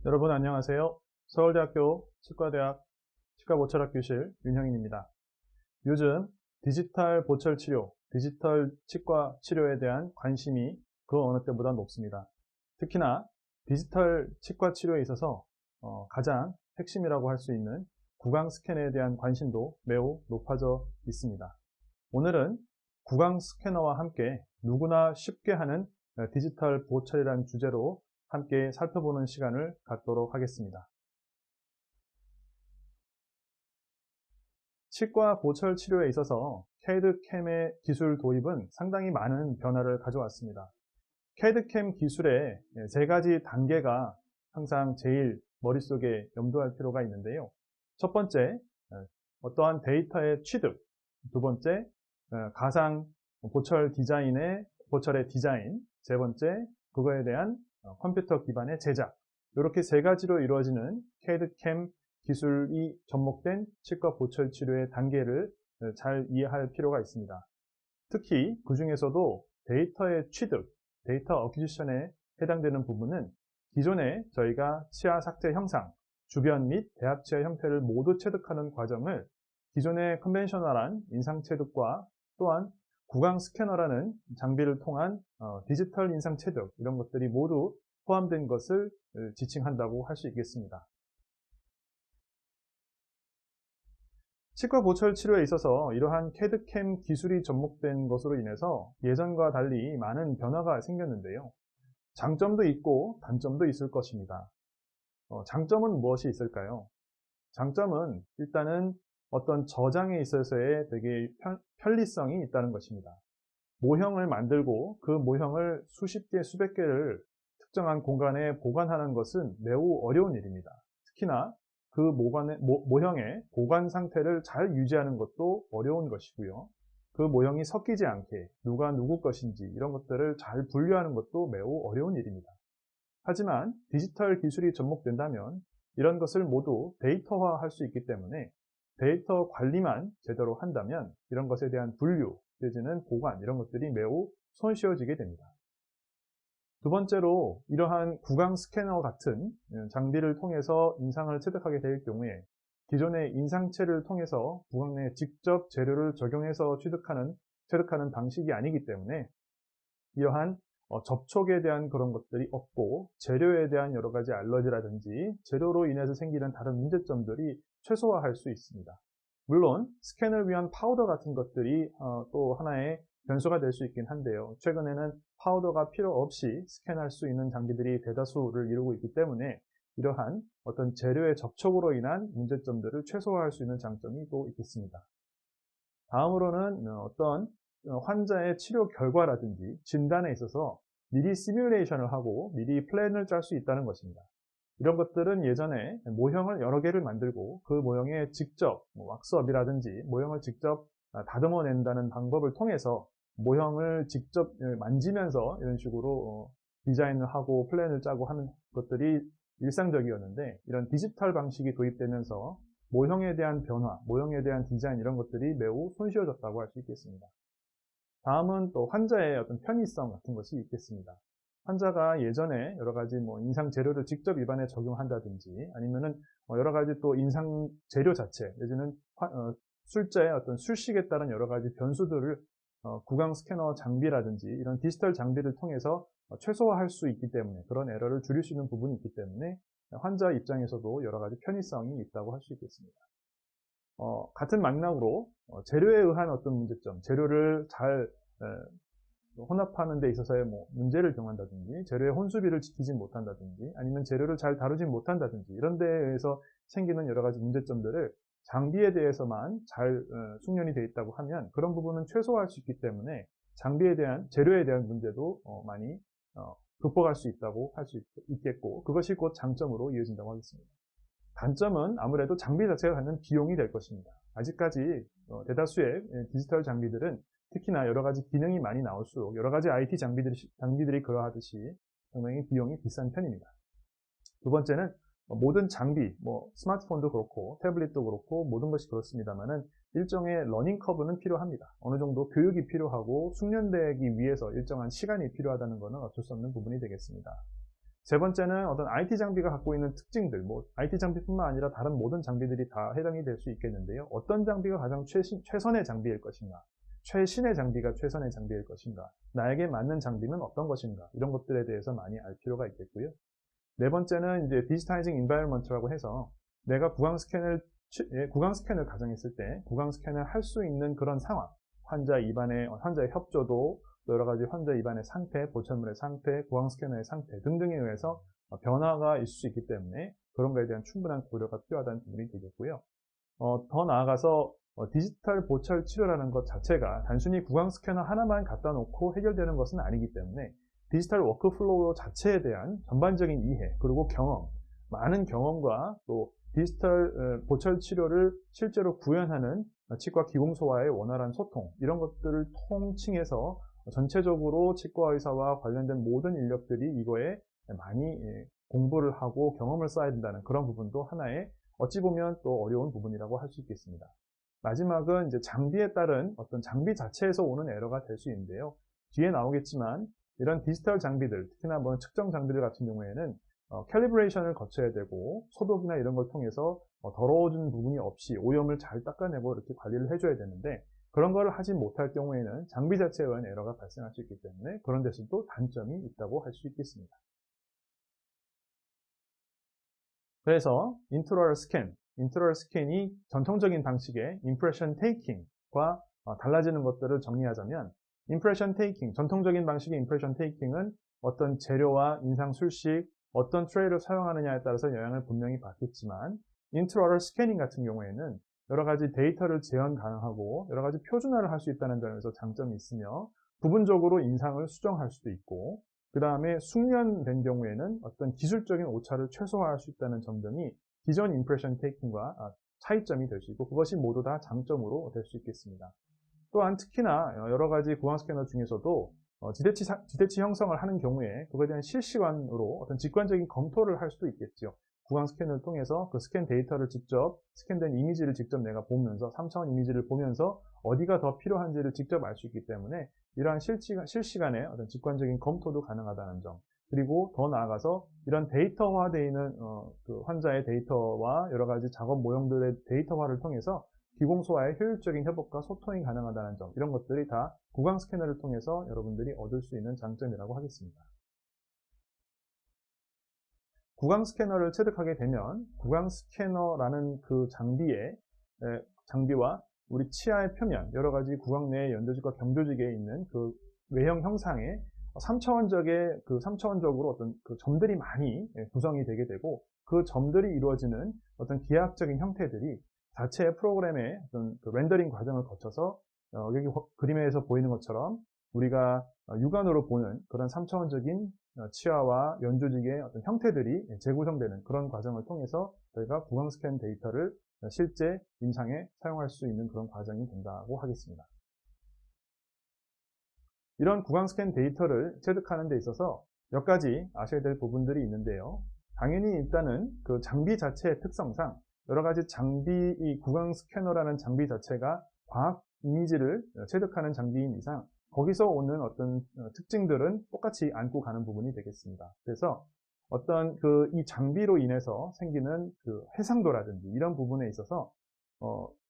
여러분 안녕하세요. 서울대학교 치과대학 치과보철학교실 윤형인입니다. 요즘 디지털 보철 치료, 디지털 치과 치료에 대한 관심이 그 어느 때보다 높습니다. 특히나 디지털 치과 치료에 있어서 가장 핵심이라고 할 수 있는 구강 스캔에 대한 관심도 매우 높아져 있습니다. 오늘은 구강 스캐너와 함께 누구나 쉽게 하는 디지털 보철이라는 주제로 함께 살펴보는 시간을 갖도록 하겠습니다. 치과 보철 치료에 있어서 CAD/CAM의 기술 도입은 상당히 많은 변화를 가져왔습니다. CAD/CAM 기술의 세 가지 단계가 항상 제일 머릿속에 염두할 필요가 있는데요. 첫 번째, 어떠한 데이터의 취득. 두 번째, 가상 보철의 디자인. 세 번째, 그거에 대한 컴퓨터 기반의 제작. 이렇게 세 가지로 이루어지는 CAD/CAM 기술이 접목된 치과 보철 치료의 단계를 잘 이해할 필요가 있습니다. 특히 그 중에서도 데이터의 취득, 데이터 어퀴지션에 해당되는 부분은 기존에 저희가 치아 삭제 형상, 주변 및 대합치아 형태를 모두 체득하는 과정을 기존의 컨벤셔널한 인상 체득과 또한 구강 스캐너라는 장비를 통한 디지털 인상 체득 이런 것들이 모두 포함된 것을 지칭한다고 할 수 있겠습니다. 치과 보철 치료에 있어서 이러한 CAD/CAM 기술이 접목된 것으로 인해서 예전과 달리 많은 변화가 생겼는데요. 장점도 있고 단점도 있을 것입니다. 장점은 무엇이 있을까요? 장점은 일단은 어떤 저장에 있어서의 되게 편리성이 있다는 것입니다. 모형을 만들고 그 모형을 수십 개, 수백 개를 특정한 공간에 보관하는 것은 매우 어려운 일입니다. 특히나 그 모형의 보관 상태를 잘 유지하는 것도 어려운 것이고요. 그 모형이 섞이지 않게 누가 누구 것인지 이런 것들을 잘 분류하는 것도 매우 어려운 일입니다. 하지만 디지털 기술이 접목된다면 이런 것을 모두 데이터화할 수 있기 때문에 데이터 관리만 제대로 한다면 이런 것에 대한 분류, 내지는 보관 이런 것들이 매우 손쉬워지게 됩니다. 두 번째로 이러한 구강 스캐너 같은 장비를 통해서 인상을 체득하게 될 경우에 기존의 인상체를 통해서 구강 내에 직접 재료를 적용해서 체득하는 방식이 아니기 때문에 이러한 접촉에 대한 그런 것들이 없고 재료에 대한 여러 가지 알러지라든지 재료로 인해서 생기는 다른 문제점들이 최소화할 수 있습니다. 물론 스캔을 위한 파우더 같은 것들이 또 하나의 변수가 될 수 있긴 한데요. 최근에는 파우더가 필요 없이 스캔할 수 있는 장비들이 대다수를 이루고 있기 때문에 이러한 어떤 재료의 접촉으로 인한 문제점들을 최소화할 수 있는 장점이 또 있겠습니다. 다음으로는 어떤 환자의 치료 결과라든지 진단에 있어서 미리 시뮬레이션을 하고 미리 플랜을 짤 수 있다는 것입니다. 이런 것들은 예전에 모형을 여러 개를 만들고 그 모형에 직접 왁스업이라든지 모형을 직접 다듬어낸다는 방법을 통해서 모형을 직접 만지면서 이런 식으로 디자인을 하고 플랜을 짜고 하는 것들이 일상적이었는데 이런 디지털 방식이 도입되면서 모형에 대한 변화, 모형에 대한 디자인 이런 것들이 매우 손쉬워졌다고 할 수 있겠습니다. 다음은 또 환자의 어떤 편의성 같은 것이 있겠습니다. 환자가 예전에 여러 가지 인상 재료를 직접 입안에 적용한다든지 아니면은 여러 가지 또 인상 재료 자체 내지는 술자의 어떤 술식에 따른 여러 가지 변수들을 구강 스캐너 장비라든지 이런 디지털 장비를 통해서 최소화할 수 있기 때문에 그런 에러를 줄일 수 있는 부분이 있기 때문에 환자 입장에서도 여러 가지 편의성이 있다고 할 수 있겠습니다. 같은 맥락으로 재료에 의한 어떤 문제점, 재료를 잘 혼합하는 데 있어서의 문제를 경한다든지 재료의 혼수비를 지키지 못한다든지 아니면 재료를 잘 다루지 못한다든지 이런 데에 의해서 생기는 여러 가지 문제점들을 장비에 대해서만 잘 숙련이 되어 있다고 하면 그런 부분은 최소화할 수 있기 때문에 재료에 대한 문제도 많이 극복할 수 있다고 할 수 있겠고 그것이 곧 장점으로 이어진다고 하겠습니다. 단점은 아무래도 장비 자체가 갖는 비용이 될 것입니다. 아직까지 대다수의 디지털 장비들은 특히나 여러 가지 기능이 많이 나올수록 여러 가지 IT 장비들이 그러하듯이 상당히 비용이 비싼 편입니다. 두 번째는 모든 장비, 스마트폰도 그렇고 태블릿도 그렇고 모든 것이 그렇습니다만은 일정의 러닝 커브는 필요합니다. 어느 정도 교육이 필요하고 숙련되기 위해서 일정한 시간이 필요하다는 것은 어쩔 수 없는 부분이 되겠습니다. 세 번째는 어떤 IT 장비가 갖고 있는 특징들, IT 장비뿐만 아니라 다른 모든 장비들이 다 해당이 될 수 있겠는데요. 어떤 장비가 가장 최선의 장비일 것인가? 최신의 장비가 최선의 장비일 것인가? 나에게 맞는 장비는 어떤 것인가? 이런 것들에 대해서 많이 알 필요가 있겠고요. 네 번째는 이제 디지타이징 인바이러먼트라고 해서 내가 구강 스캔을 가정했을 때 구강 스캔을 할 수 있는 그런 상황, 환자의 협조도, 여러 가지 환자 입안의 상태, 보철물의 상태, 구강 스캐너의 상태 등등에 의해서 변화가 있을 수 있기 때문에 그런 것에 대한 충분한 고려가 필요하다는 부분이 되겠고요. 더 나아가서 디지털 보철 치료라는 것 자체가 단순히 구강 스캐너 하나만 갖다 놓고 해결되는 것은 아니기 때문에 디지털 워크플로우 자체에 대한 전반적인 이해, 그리고 경험, 많은 경험과 또 디지털 보철 치료를 실제로 구현하는 치과 기공소와의 원활한 소통, 이런 것들을 통칭해서 전체적으로 치과 의사와 관련된 모든 인력들이 이거에 많이 공부를 하고 경험을 쌓아야 된다는 그런 부분도 하나의 어찌 보면 또 어려운 부분이라고 할 수 있겠습니다. 마지막은 이제 장비에 따른 어떤 장비 자체에서 오는 에러가 될 수 있는데요. 뒤에 나오겠지만 이런 디지털 장비들, 특히나 측정 장비들 같은 경우에는 캘리브레이션을 거쳐야 되고 소독이나 이런 걸 통해서 더러워진 부분이 없이 오염을 잘 닦아내고 이렇게 관리를 해줘야 되는데 그런 걸 하지 못할 경우에는 장비 자체에 의한 에러가 발생할 수 있기 때문에 그런 데서도 단점이 있다고 할 수 있겠습니다. 그래서 인트라오럴 스캔이 전통적인 방식의 임프레션 테이킹과 달라지는 것들을 정리하자면 전통적인 방식의 임프레션 테이킹은 어떤 재료와 인상 술식, 어떤 트레이를 사용하느냐에 따라서 영향을 분명히 받겠지만 인트라오럴 스캐닝 같은 경우에는 여러 가지 데이터를 재현 가능하고 여러 가지 표준화를 할 수 있다는 점에서 장점이 있으며 부분적으로 인상을 수정할 수도 있고 그 다음에 숙련된 경우에는 어떤 기술적인 오차를 최소화할 수 있다는 점들이 기존 임프레션 테이킹과 차이점이 될 수 있고 그것이 모두 다 장점으로 될 수 있겠습니다. 또한 특히나 여러 가지 구강 스캐너 중에서도 지대치 형성을 하는 경우에 그거에 대한 실시간으로 어떤 직관적인 검토를 할 수도 있겠죠. 구강 스캔을 통해서 그 스캔 데이터를 직접, 스캔된 이미지를 직접 내가 보면서 3차원 이미지를 보면서 어디가 더 필요한지를 직접 알 수 있기 때문에 이러한 실시간의 어떤 직관적인 검토도 가능하다는 점, 그리고 더 나아가서 이런 데이터화되어 있는 그 환자의 데이터와 여러 가지 작업 모형들의 데이터화를 통해서 기공소와의 효율적인 협업과 소통이 가능하다는 점, 이런 것들이 다 구강 스캐너를 통해서 여러분들이 얻을 수 있는 장점이라고 하겠습니다. 구강 스캐너를 체득하게 되면 구강 스캐너라는 그 장비와 우리 치아의 표면, 여러 가지 구강 내의 연조직과 경조직에 있는 그 외형 형상에 3차원적으로 어떤 그 점들이 많이 구성이 되게 되고 그 점들이 이루어지는 어떤 기하학적인 형태들이 자체의 프로그램의 어떤 그 렌더링 과정을 거쳐서 여기 그림에서 보이는 것처럼 우리가 육안으로 보는 그런 3차원적인 치아와 연조직의 어떤 형태들이 재구성되는 그런 과정을 통해서 저희가 구강 스캔 데이터를 실제 임상에 사용할 수 있는 그런 과정이 된다고 하겠습니다. 이런 구강 스캔 데이터를 체득하는 데 있어서 몇 가지 아셔야 될 부분들이 있는데요. 당연히 일단은 그 장비 자체의 특성상 여러 가지 이 구강 스캐너라는 장비 자체가 광학 이미지를 체득하는 장비인 이상 거기서 오는 어떤 특징들은 똑같이 안고 가는 부분이 되겠습니다. 그래서 어떤 이 장비로 인해서 생기는 그 해상도라든지 이런 부분에 있어서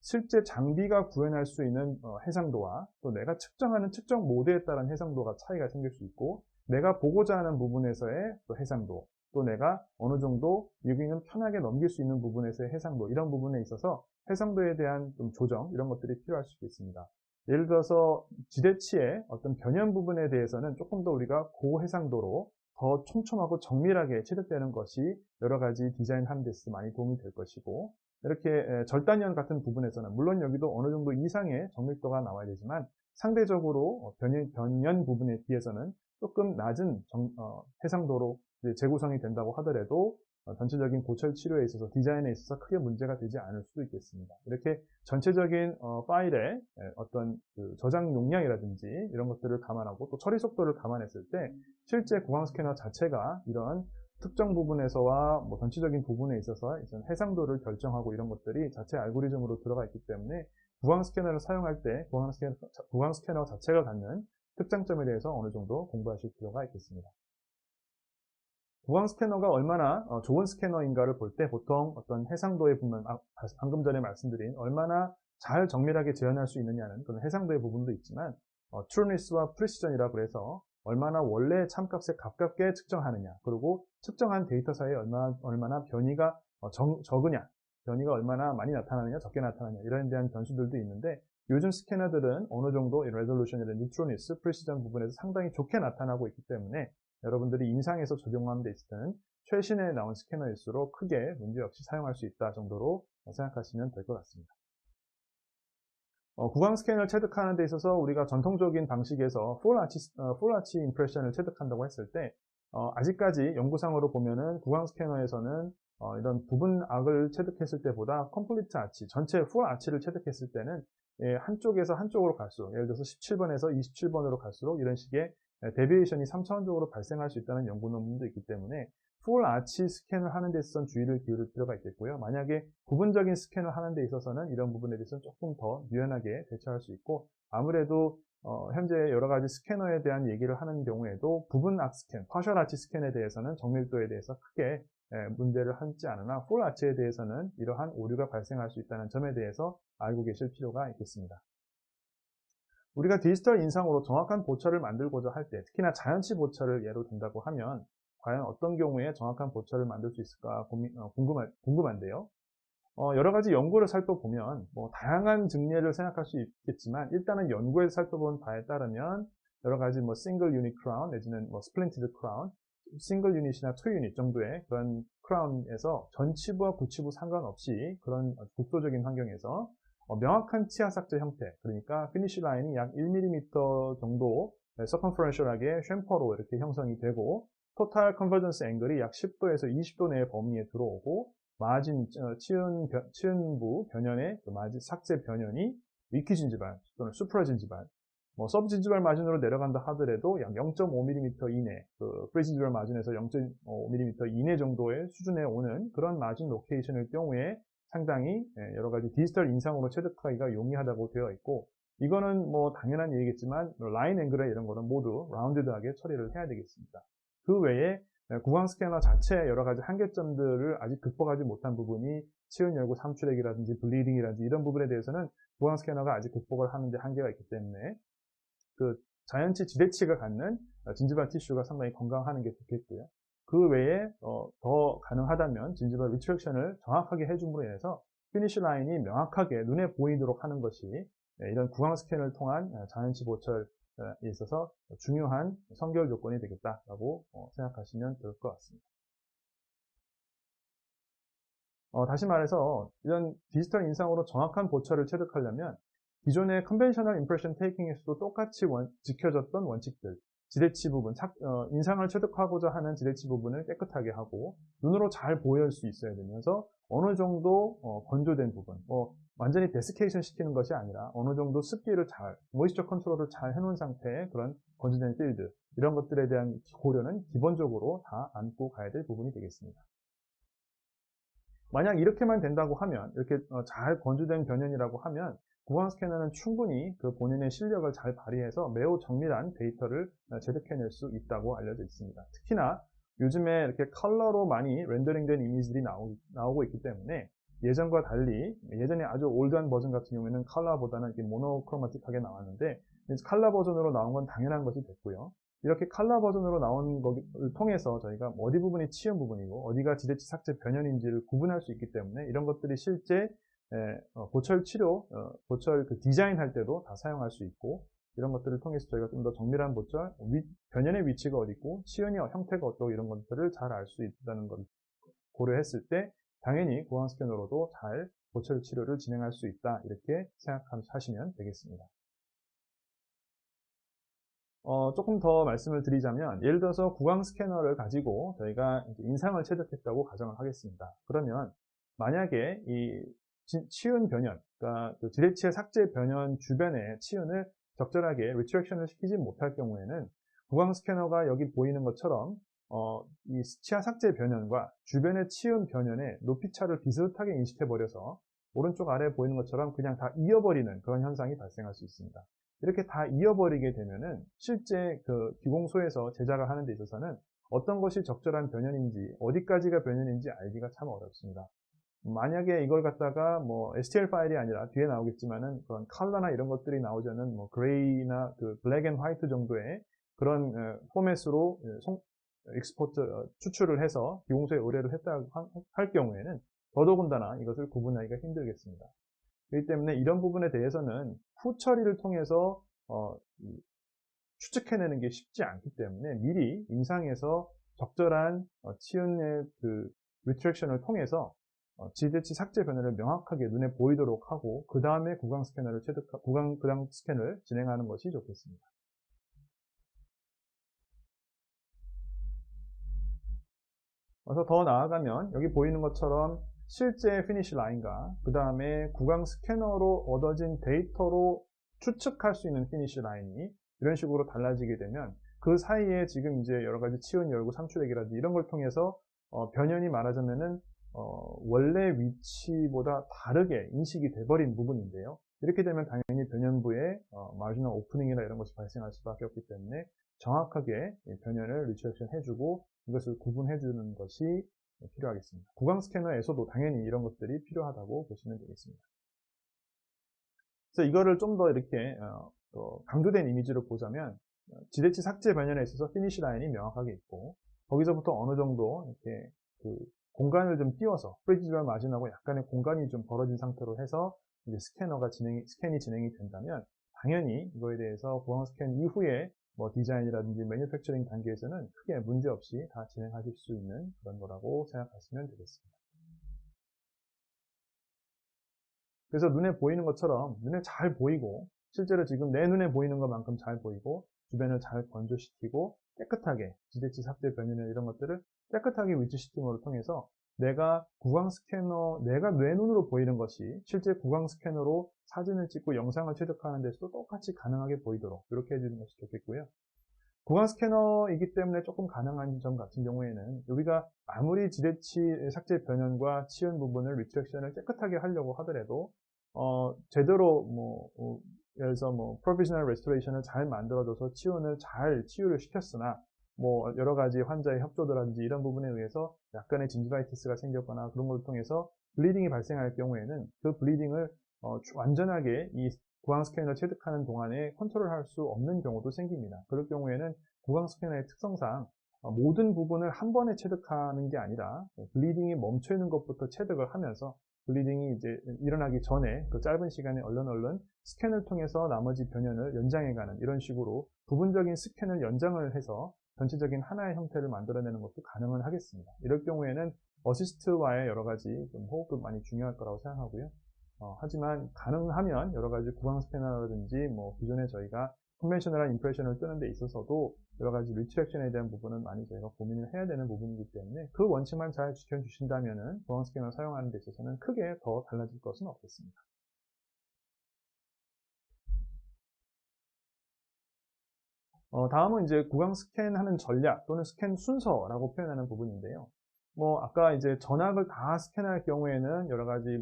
실제 장비가 구현할 수 있는 해상도와 또 내가 측정하는 측정 모드에 따른 해상도가 차이가 생길 수 있고 내가 보고자 하는 부분에서의 또 해상도, 또 내가 어느 정도 여기는 편하게 넘길 수 있는 부분에서의 해상도, 이런 부분에 있어서 해상도에 대한 좀 조정, 이런 것들이 필요할 수 있겠습니다. 예를 들어서 지대치의 어떤 변형 부분에 대해서는 조금 더 우리가 고해상도로 더 촘촘하고 정밀하게 체득되는 것이 여러 가지 디자인하는 데서 많이 도움이 될 것이고, 이렇게 절단연 같은 부분에서는 물론 여기도 어느 정도 이상의 정밀도가 나와야 되지만 상대적으로 변연 부분에 비해서는 조금 낮은 해상도로 재구성이 된다고 하더라도 전체적인 보철 치료에 있어서 디자인에 있어서 크게 문제가 되지 않을 수도 있겠습니다. 이렇게 전체적인 파일의 어떤 그 저장 용량이라든지 이런 것들을 감안하고 또 처리 속도를 감안했을 때 실제 구강 스캐너 자체가 이런 특정 부분에서와 전체적인 부분에 있어서 해상도를 결정하고 이런 것들이 자체 알고리즘으로 들어가 있기 때문에 구강 스캐너를 사용할 때 구강 스캐너 자체가 갖는 특장점에 대해서 어느 정도 공부하실 필요가 있겠습니다. 구강 스캐너가 얼마나 좋은 스캐너인가를 볼 때 보통 어떤 해상도의 부분, 방금 전에 말씀드린 얼마나 잘 정밀하게 재현할 수 있느냐는 그런 해상도의 부분도 있지만 trueness와 precision이라고 해서 얼마나 원래 참값에 가깝게 측정하느냐, 그리고 측정한 데이터 사이에 얼마나 변이가 적으냐, 변이가 얼마나 많이 나타나느냐, 적게 나타나느냐, 이런 데 대한 변수들도 있는데 요즘 스캐너들은 어느 정도 레졸루션이라든지 trueness, precision 부분에서 상당히 좋게 나타나고 있기 때문에 여러분들이 인상에서 적용하는 데 있을 때는 최신에 나온 스캐너일수록 크게 문제없이 사용할 수 있다 정도로 생각하시면 될 것 같습니다. 구강 스캐너를 체득하는 데 있어서 우리가 전통적인 방식에서 풀 아치 임프레션을 체득한다고 했을 때 아직까지 연구상으로 보면은 구강 스캐너에서는 이런 부분 악을 체득했을 때보다 컴플리트 아치, 전체 풀 아치를 체득했을 때는 한쪽에서 한쪽으로 갈수록, 예를 들어서 17번에서 27번으로 갈수록 이런 식의 데비에이션이 3차원적으로 발생할 수 있다는 연구 논문도 있기 때문에 풀 아치 스캔을 하는 데 있어서는 주의를 기울일 필요가 있겠고요. 만약에 부분적인 스캔을 하는 데 있어서는 이런 부분에 대해서는 조금 더 유연하게 대처할 수 있고, 아무래도 현재 여러 가지 스캐너에 대한 얘기를 하는 경우에도 부분 악 스캔, 파셜 아치 스캔에 대해서는 정밀도에 대해서 크게 문제를 하지 않으나 풀 아치에 대해서는 이러한 오류가 발생할 수 있다는 점에 대해서 알고 계실 필요가 있겠습니다. 우리가 디지털 인상으로 정확한 보철을 만들고자 할 때, 특히나 자연치 보철을 예로 든다고 하면 과연 어떤 경우에 정확한 보철을 만들 수 있을까 궁금한데요. 여러 가지 연구를 살펴보면 다양한 증례를 생각할 수 있겠지만 일단은 연구에서 살펴본 바에 따르면 여러 가지 싱글 유닛 크라운 내지는 스플린티드 크라운, 싱글 유닛이나 투 유닛 정도의 그런 크라운에서 전치부와 구치부 상관없이 그런 국소적인 환경에서 명확한 치아 삭제 형태, 그러니까 피니쉬 라인이 약 1mm 정도 서컴퍼런셜하게 쉔퍼로 이렇게 형성이 되고 토탈 컨버전스 앵글이 약 10도에서 20도 내의 범위에 들어오고 마진, 치은부 변연의 마진 삭제 변연이 위키 진지발 또는 수프라 진지발, 서브 진지발 마진으로 내려간다 하더라도 약 0.5mm 이내, 프리 진지발 마진에서 0.5mm 이내 정도의 수준에 오는 그런 마진 로케이션일 경우에 상당히 여러 가지 디지털 인상으로 체득하기가 용이하다고 되어 있고, 이거는 당연한 얘기겠지만 라인 앵글에 이런 거는 모두 라운드드하게 처리를 해야 되겠습니다. 그 외에 구강 스캐너 자체의 여러 가지 한계점들을 아직 극복하지 못한 부분이 치은 열고 삼출액이라든지 블리딩이라든지 이런 부분에 대해서는 구강 스캐너가 아직 극복을 하는 데 한계가 있기 때문에 그 자연치 지대치가 갖는 진지발 티슈가 상당히 건강하는 게 좋겠고요. 그 외에 더 가능하다면 진지발 리트랙션을 정확하게 해줌으로 인해서 피니쉬 라인이 명확하게 눈에 보이도록 하는 것이 이런 구강 스캔을 통한 자연치 보철에 있어서 중요한 선결 조건이 되겠다라고 생각하시면 될 것 같습니다. 다시 말해서 이런 디지털 인상으로 정확한 보철을 체득하려면 기존의 컨벤셔널 임프레션 테이킹에서도 똑같이 지켜졌던 원칙들, 지대치 부분, 인상을 체득하고자 하는 지대치 부분을 깨끗하게 하고 눈으로 잘 보일 수 있어야 되면서 어느 정도 건조된 부분, 완전히 데스케이션 시키는 것이 아니라 어느 정도 습기를 모이스처 컨트롤을 잘 해놓은 상태의 그런 건조된 필드, 이런 것들에 대한 고려는 기본적으로 다 안고 가야 될 부분이 되겠습니다. 만약 이렇게만 된다고 하면, 이렇게 잘 건조된 변연이라고 하면 구강 스캐너는 충분히 그 본인의 실력을 잘 발휘해서 매우 정밀한 데이터를 체득해낼 수 있다고 알려져 있습니다. 특히나 요즘에 이렇게 컬러로 많이 렌더링된 이미지들이 나오고 있기 때문에 예전과 달리, 예전에 아주 올드한 버전 같은 경우에는 컬러보다는 이렇게 모노크로마틱하게 나왔는데 컬러 버전으로 나온 건 당연한 것이 됐고요. 이렇게 컬러 버전으로 나온 것을 통해서 저희가 어디 부분이 치은 부분이고 어디가 지대치 삭제 변연인지를 구분할 수 있기 때문에 이런 것들이 실제 보철 치료, 보철 디자인 할 때도 다 사용할 수 있고, 이런 것들을 통해서 저희가 좀 더 정밀한 보철, 변연의 위치가 어디 있고 치은의 형태가 어떻고 이런 것들을 잘 알 수 있다는 걸 고려했을 때 당연히 구강 스캐너로도 잘 보철 치료를 진행할 수 있다, 이렇게 생각하시면 되겠습니다. 조금 더 말씀을 드리자면, 예를 들어서 구강 스캐너를 가지고 저희가 인상을 체득했다고 가정을 하겠습니다. 그러면 만약에 이 치은 변연, 그러니까 지대치의 삭제 변연 주변에 치은을 적절하게 리트랙션을 시키지 못할 경우에는 구강 스캐너가 여기 보이는 것처럼 이 치아 삭제 변연과 주변의 치은 변연의 높이차를 비슷하게 인식해버려서 오른쪽 아래에 보이는 것처럼 그냥 다 이어버리는 그런 현상이 발생할 수 있습니다. 이렇게 다 이어버리게 되면은 실제 그 기공소에서 제작을 하는 데 있어서는 어떤 것이 적절한 변연인지, 어디까지가 변연인지 알기가 참 어렵습니다. 만약에 이걸 갖다가 뭐 STL 파일이 아니라 뒤에 나오겠지만은 그런 컬러나 이런 것들이 나오지 않은 뭐 그레이나 그 블랙 앤 화이트 정도의 그런 포맷으로 익스포트 추출을 해서 비공소에 의뢰를 했다 할 경우에는 더더군다나 이것을 구분하기가 힘들겠습니다. 그렇기 때문에 이런 부분에 대해서는 후 처리를 통해서 추측해내는 게 쉽지 않기 때문에 미리 임상에서 적절한 치은의 그 리트랙션을 통해서 지대치 삭제 변화를 명확하게 눈에 보이도록 하고 그 다음에 구강 스캔을 진행하는 것이 좋겠습니다. 그래서 더 나아가면 여기 보이는 것처럼 실제 피니시 라인과 그 다음에 구강 스캐너로 얻어진 데이터로 추측할 수 있는 피니시 라인이 이런 식으로 달라지게 되면 그 사이에 지금 이제 여러 가지 치은 열고 삼출액이라든지 이런 걸 통해서 변연이 말하자면은 원래 위치보다 다르게 인식이 돼버린 부분인데요. 이렇게 되면 당연히 변연부에 마지노 오프닝이나 이런 것이 발생할 수밖에 없기 때문에 정확하게 변연을 리트랙션 해주고 이것을 구분해주는 것이 필요하겠습니다. 구강 스캐너에서도 당연히 이런 것들이 필요하다고 보시면 되겠습니다. 그래서 이거를 좀 더 이렇게 강조된 이미지로 보자면 지대치 삭제 변연에 있어서 피니시 라인이 명확하게 있고 거기서부터 어느 정도 이렇게 그 공간을 좀 띄워서 프리지럴 마진하고 약간의 공간이 좀 벌어진 상태로 해서 이제 스캔이 진행이 된다면 당연히 이거에 대해서 구강 스캔 이후에 뭐 디자인이라든지 매니팩처링 단계에서는 크게 문제없이 다 진행하실 수 있는 그런 거라고 생각하시면 되겠습니다. 그래서 눈에 보이는 것처럼 눈에 잘 보이고 실제로 지금 내 눈에 보이는 것만큼 잘 보이고 주변을 잘 건조시키고 깨끗하게 지대치 삭제 변이나 이런 것들을 깨끗하게 위치시킴으로 통해서 내가 내 눈으로 보이는 것이 실제 구강 스캐너로 사진을 찍고 영상을 취득하는 데서도 똑같이 가능하게 보이도록 이렇게 해주는 것이 좋겠고요. 구강 스캐너이기 때문에 조금 가능한 점 같은 경우에는 우리가 아무리 지대치 삭제 변연과 치은 부분을 리트랙션을 깨끗하게 하려고 하더라도 제대로 예를 들어서 프로비저널 레스토레이션을 잘 만들어줘서 치은을 잘 치유를 시켰으나 여러 가지 환자의 협조라든지 이런 부분에 의해서 약간의 진지바이티스가 생겼거나 그런 걸 통해서 블리딩이 발생할 경우에는 그 블리딩을 완전하게 이 구강 스캐너를 체득하는 동안에 컨트롤할 수 없는 경우도 생깁니다. 그럴 경우에는 구강 스캐너의 특성상 모든 부분을 한 번에 체득하는 게 아니라 블리딩이 멈춰 있는 것부터 체득을 하면서 블리딩이 이제 일어나기 전에 그 짧은 시간에 얼른 스캔을 통해서 나머지 변연을 연장해가는 이런 식으로 부분적인 스캔을 연장을 해서 전체적인 하나의 형태를 만들어내는 것도 가능은 하겠습니다. 이럴 경우에는 어시스트와의 여러 가지 호흡도 많이 중요할 거라고 생각하고요. 하지만 가능하면 여러 가지 구강 스캐너라든지 기존에 저희가 컨벤셔널한 임프레션을 뜨는 데 있어서도 여러 가지 리트랙션에 대한 부분은 많이 저희가 고민을 해야 되는 부분이기 때문에 그 원칙만 잘 지켜주신다면은 구강 스캐너 사용하는 데 있어서는 크게 더 달라질 것은 없겠습니다. 다음은 이제 구강 스캔하는 전략 또는 스캔 순서라고 표현하는 부분인데요. 아까 이제 전압을 다 스캔할 경우에는 여러 가지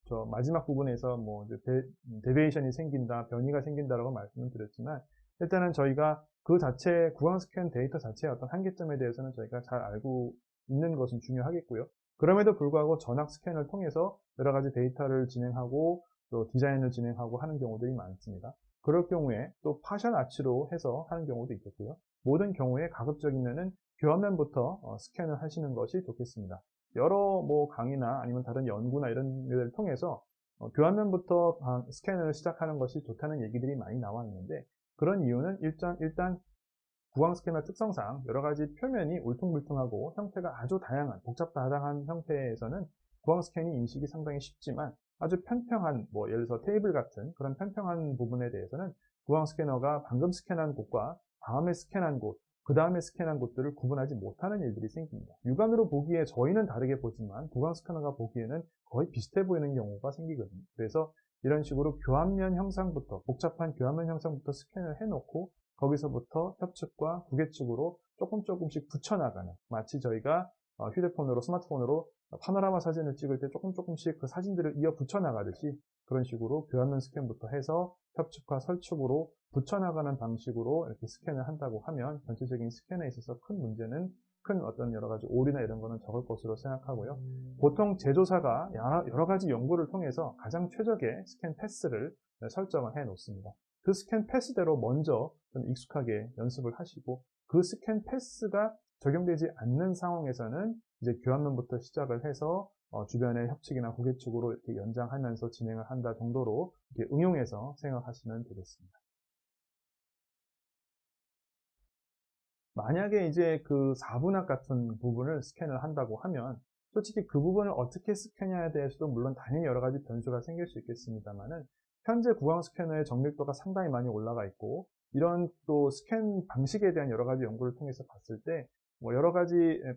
저 마지막 부분에서 데비에이션이 생긴다, 변이가 생긴다라고 말씀을 드렸지만 일단은 저희가 그 자체 구강 스캔 데이터 자체의 어떤 한계점에 대해서는 저희가 잘 알고 있는 것은 중요하겠고요. 그럼에도 불구하고 전압 스캔을 통해서 여러 가지 데이터를 진행하고 또 디자인을 진행하고 하는 경우들이 많습니다. 그럴 경우에 또 파셜 아치로 해서 하는 경우도 있겠고요. 모든 경우에 가급적이면은 교환면부터 스캔을 하시는 것이 좋겠습니다. 여러 강의나 아니면 다른 연구나 이런 것들을 통해서 교환면부터 스캔을 시작하는 것이 좋다는 얘기들이 많이 나와 있는데 그런 이유는 일단 구강 스캐너 특성상 여러 가지 표면이 울퉁불퉁하고 형태가 아주 다양한 복잡다단한 형태에서는 구강 스캔이 인식이 상당히 쉽지만 아주 평평한 예를 들어서 테이블 같은 그런 평평한 부분에 대해서는 구강 스캐너가 방금 스캔한 곳과 다음에 스캔한 곳 그 다음에 스캔한 곳들을 구분하지 못하는 일들이 생깁니다. 육안으로 보기에 저희는 다르게 보지만 구강 스캐너가 보기에는 거의 비슷해 보이는 경우가 생기거든요. 그래서 이런 식으로 교환면 형상부터 복잡한 교환면 형상부터 스캔을 해놓고 거기서부터 협측과 구계측으로 조금씩 붙여나가는 마치 저희가 휴대폰으로 스마트폰으로 파노라마 사진을 찍을 때 조금씩 그 사진들을 이어 붙여나가듯이 그런 식으로 교환면 스캔부터 해서 협축과 설축으로 붙여나가는 방식으로 이렇게 스캔을 한다고 하면 전체적인 스캔에 있어서 큰 문제는 큰 어떤 여러 가지 오류나 이런 거는 적을 것으로 생각하고요. 보통 제조사가 여러 가지 연구를 통해서 가장 최적의 스캔 패스를 설정을 해 놓습니다. 그 스캔 패스대로 먼저 좀 익숙하게 연습을 하시고 그 스캔 패스가 적용되지 않는 상황에서는 이제 교환면부터 시작을 해서 주변의 협측이나 고객측으로 이렇게 연장하면서 진행을 한다 정도로 이렇게 응용해서 생각하시면 되겠습니다. 만약에 이제 그 4분학 같은 부분을 스캔을 한다고 하면 솔직히 그 부분을 어떻게 스캔해야 대해서도 물론 당연히 여러 가지 변수가 생길 수 있겠습니다만은 현재 구강 스캐너의 정밀도가 상당히 많이 올라가 있고 이런 또 스캔 방식에 대한 여러 가지 연구를 통해서 봤을 때 뭐 여러 가지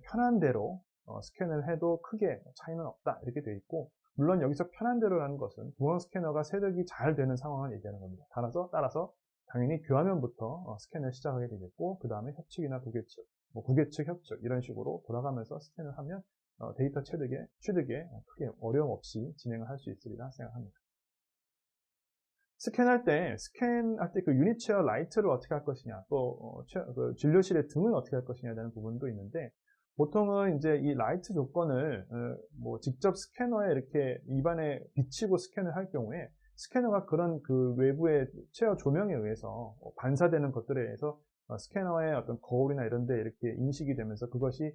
편한 대로 스캔을 해도 크게 차이는 없다 이렇게 돼 있고 물론 여기서 편한 대로라는 것은 구강 스캐너가 세척이 잘 되는 상황을 얘기하는 겁니다. 따라서 당연히 교환면부터 스캔을 시작하게 되겠고 그 다음에 협측이나 고객측, 뭐 고객측, 협측 이런 식으로 돌아가면서 스캔을 하면 데이터 취득에 크게 어려움 없이 진행을 할 수 있으리라 생각합니다. 스캔할 때 그 유니체어 라이트를 어떻게 할 것이냐, 또 그 진료실의 등은 어떻게 할 것이냐에 대한 부분도 있는데 보통은 이제 이 라이트 조건을 뭐 직접 스캐너에 이렇게 입안에 비치고 스캔을 할 경우에 스캐너가 그런 그 외부의 체어 조명에 의해서 반사되는 것들에 의해서 스캐너의 어떤 거울이나 이런 데 이렇게 인식이 되면서 그것이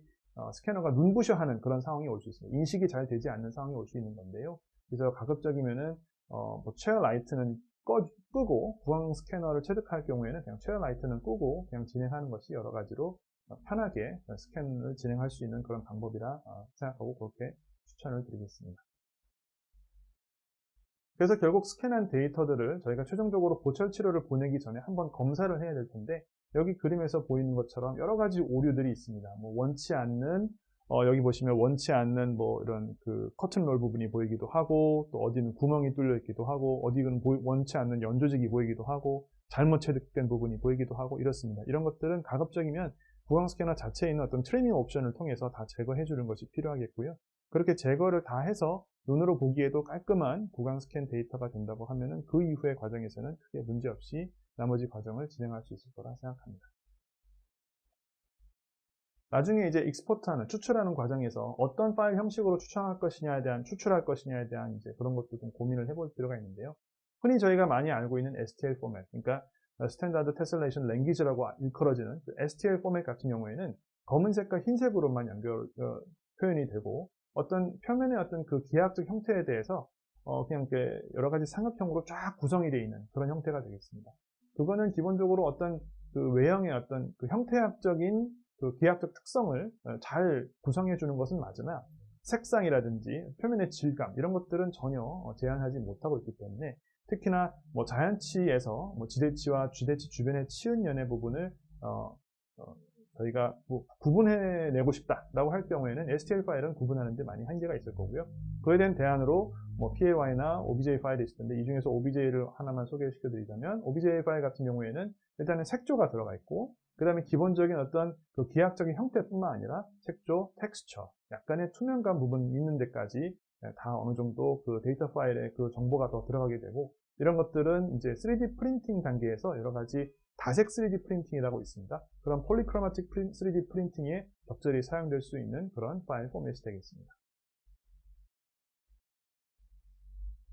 스캐너가 눈부셔하는 그런 상황이 올 수 있습니다. 인식이 잘 되지 않는 상황이 올 수 있는 건데요. 그래서 가급적이면은 뭐 체어 라이트는 끄고 구강 스캐너를 체득할 경우에는 그냥 체어 라이트는 끄고 그냥 진행하는 것이 여러 가지로 편하게 스캔을 진행할 수 있는 그런 방법이라 생각하고 그렇게 추천을 드리겠습니다. 그래서 결국 스캔한 데이터들을 저희가 최종적으로 보철 치료를 보내기 전에 한번 검사를 해야 될 텐데 여기 그림에서 보이는 것처럼 여러 가지 오류들이 있습니다. 뭐 원치 않는 여기 보시면 원치 않는 뭐 이런 그 커튼롤 부분이 보이기도 하고 또 어디는 구멍이 뚫려 있기도 하고 어디는 원치 않는 연조직이 보이기도 하고 잘못 체득된 부분이 보이기도 하고 이렇습니다. 이런 것들은 가급적이면 구강 스캐너 자체에 있는 어떤 트리밍 옵션을 통해서 다 제거해 주는 것이 필요하겠고요. 그렇게 제거를 다 해서 눈으로 보기에도 깔끔한 구강 스캔 데이터가 된다고 하면은 그 이후의 과정에서는 크게 문제없이 나머지 과정을 진행할 수 있을 거라 생각합니다. 나중에 이제 익스포트하는, 추출하는 과정에서 어떤 파일 형식으로 추출할 것이냐에 대한 이제 그런 것도 좀 고민을 해볼 필요가 있는데요. 흔히 저희가 많이 알고 있는 STL 포맷, 그러니까 스탠다드 테슬레이션 랭귀지라고 일컬어지는 STL 포맷 같은 경우에는 검은색과 흰색으로만 표현이 되고 어떤 표면의 어떤 그 기하학적 형태에 대해서 그냥 여러 가지 상업형으로 쫙 구성이 되어 있는 그런 형태가 되겠습니다. 그거는 기본적으로 어떤 그 외형의 어떤 그 형태학적인 그 기하학적 특성을 잘 구성해 주는 것은 맞으나 색상이라든지 표면의 질감 이런 것들은 전혀 제한하지 못하고 있기 때문에 특히나 뭐 자연치에서 뭐 지대치와 쥐대치 주변의 치은연의 부분을 저희가 뭐 구분해내고 싶다라고 할 경우에는 STL 파일은 구분하는데 많이 한계가 있을 거고요. 그에 대한 대안으로 뭐 PAY나 OBJ 파일이 있을 텐데 이 중에서 OBJ를 하나만 소개시켜 드리자면 OBJ 파일 같은 경우에는 일단은 색조가 들어가 있고 그 다음에 기본적인 어떤 그 기하학적인 형태뿐만 아니라 색조, 텍스처, 약간의 투명감 부분이 있는 데까지 다 어느 정도 그 데이터 파일에 그 정보가 더 들어가게 되고 이런 것들은 이제 3D 프린팅 단계에서 여러 가지 다색 3D 프린팅이라고 있습니다. 그런 폴리크로마틱 3D 프린팅에 적절히 사용될 수 있는 그런 파일 포맷이 되겠습니다.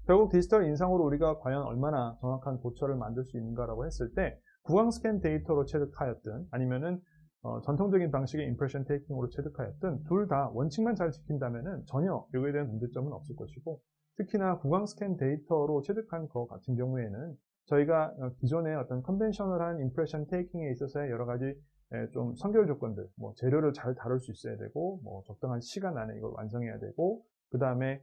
결국 디지털 인상으로 우리가 과연 얼마나 정확한 보철을 만들 수 있는가라고 했을 때 구강 스캔 데이터로 체득하였든 아니면은 전통적인 방식의 임프레션 테이킹으로 체득하였든 둘 다 원칙만 잘 지킨다면은 전혀 여기에 대한 문제점은 없을 것이고 특히나 구강 스캔 데이터로 체득한 것 같은 경우에는 저희가 기존의 어떤 컨벤셔널한 임프레션 테이킹에 있어서의 여러 가지 좀 선결 조건들, 뭐 재료를 잘 다룰 수 있어야 되고, 뭐 적당한 시간 안에 이걸 완성해야 되고, 그 다음에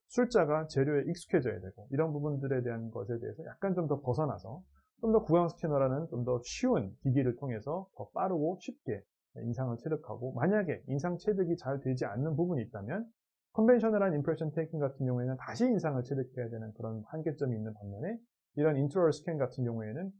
술자가 재료에 익숙해져야 되고, 이런 부분들에 대한 것에 대해서 약간 좀 더 벗어나서 좀 더 구강 스캐너라는 좀 더 쉬운 기기를 통해서 더 빠르고 쉽게 인상을 체득하고, 만약에 인상 체득이 잘 되지 않는 부분이 있다면 컨벤셔널한 임프레션 테이킹 같은 경우에는 다시 인상을 체득해야 되는 그런 한계점이 있는 반면에 이런 인트로럴 스캔 같은 경우에는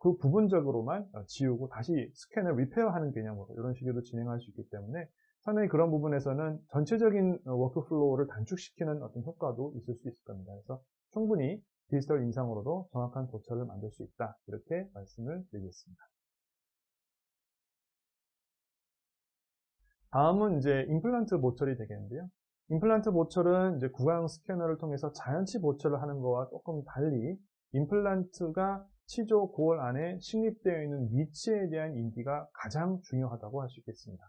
그 부분적으로만 지우고 다시 스캔을 리페어하는 개념으로 이런 식으로 진행할 수 있기 때문에 상당히 그런 부분에서는 전체적인 워크플로우를 단축시키는 어떤 효과도 있을 수 있을 겁니다. 그래서 충분히 디지털 인상으로도 정확한 보철을 만들 수 있다. 이렇게 말씀을 드리겠습니다. 다음은 이제 임플란트 보철이 되겠는데요. 임플란트 보철은 이제 구강 스캐너를 통해서 자연치 보철을 하는 것과 조금 달리 임플란트가 치조 고울 안에 식립되어 있는 위치에 대한 인지가 가장 중요하다고 할 수 있겠습니다.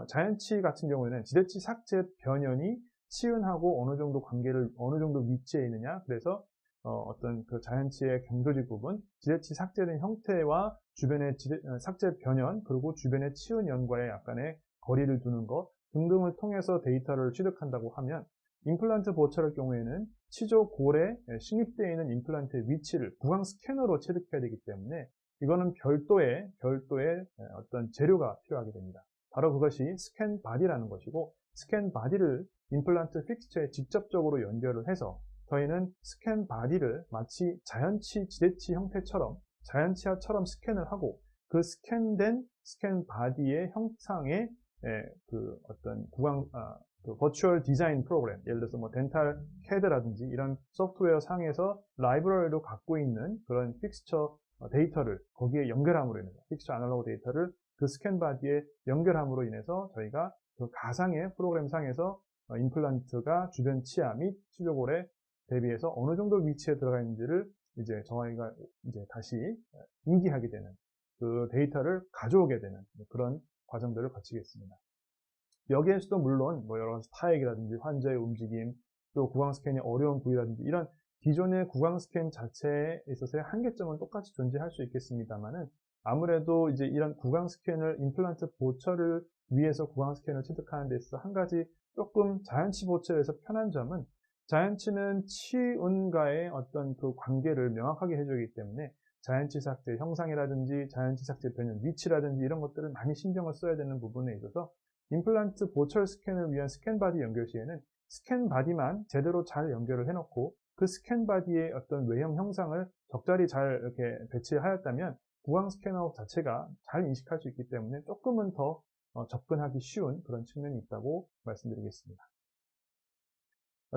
자연치 같은 경우에는 지대치 삭제 변연이 치은하고 어느 정도 관계를 어느 정도 위치에 있느냐, 그래서 어떤 그 자연치의 경조직 부분, 지대치 삭제된 형태와 주변의 삭제 변연, 그리고 주변의 치은연과의 약간의 거리를 두는 것 등등을 통해서 데이터를 취득한다고 하면, 임플란트 보철의 경우에는 치조골에 식립되어 있는 임플란트의 위치를 구강 스캐너로 체득해야 되기 때문에 이거는 별도의 어떤 재료가 필요하게 됩니다. 바로 그것이 스캔 바디라는 것이고, 스캔 바디를 임플란트 픽스처에 직접적으로 연결을 해서 저희는 스캔 바디를 마치 자연치 지대치 형태처럼 자연치아처럼 스캔을 하고, 그 스캔된 스캔 바디의 형상의 그 어떤 그 버추얼 디자인 프로그램, 예를 들어서 뭐 덴탈 캐드라든지 이런 소프트웨어 상에서 라이브러리로 갖고 있는 그런 픽스처 데이터를 거기에 연결함으로 인해서, 픽스처 아날로그 데이터를 그 스캔 바디에 연결함으로 인해서 저희가 그 가상의 프로그램 상에서 임플란트가 주변 치아 및 치조골에 대비해서 어느 정도 위치에 들어가 있는지를 이제 저희가 이제 다시 인지하게 되는, 그 데이터를 가져오게 되는 그런 과정들을 거치겠습니다. 여기에서도 물론 뭐 여러 가지 타액이라든지 환자의 움직임, 또 구강 스캔이 어려운 부위라든지 이런 기존의 구강 스캔 자체에 있어서의 한계점은 똑같이 존재할 수 있겠습니다만은, 아무래도 이제 이런 구강 스캔을 임플란트 보철을 위해서 구강 스캔을 체득하는 데 있어서 한 가지 조금 자연치 보철에서 편한 점은, 자연치는 치은과의 어떤 그 관계를 명확하게 해주기 때문에 자연치 삭제 형상이라든지 자연치 삭제 변형 위치라든지 이런 것들을 많이 신경을 써야 되는 부분에 있어서, 임플란트 보철 스캔을 위한 스캔 바디 연결 시에는 스캔 바디만 제대로 잘 연결을 해놓고 그 스캔 바디의 어떤 외형 형상을 적절히 잘 이렇게 배치하였다면 구강 스캐너 자체가 잘 인식할 수 있기 때문에 조금은 더 접근하기 쉬운 그런 측면이 있다고 말씀드리겠습니다.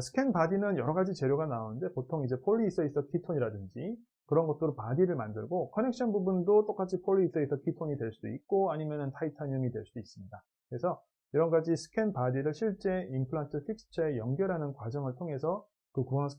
스캔 바디는 여러 가지 재료가 나오는데, 보통 이제 폴리이서이서 키톤이라든지 그런 것들로 바디를 만들고, 커넥션 부분도 똑같이 폴리이서이서 키톤이 될 수도 있고 아니면은 타이타늄이 될 수도 있습니다. 그래서 이런 가지 스캔 바디를 실제 임플란트 픽스처에 연결하는 과정을 통해서 그 구강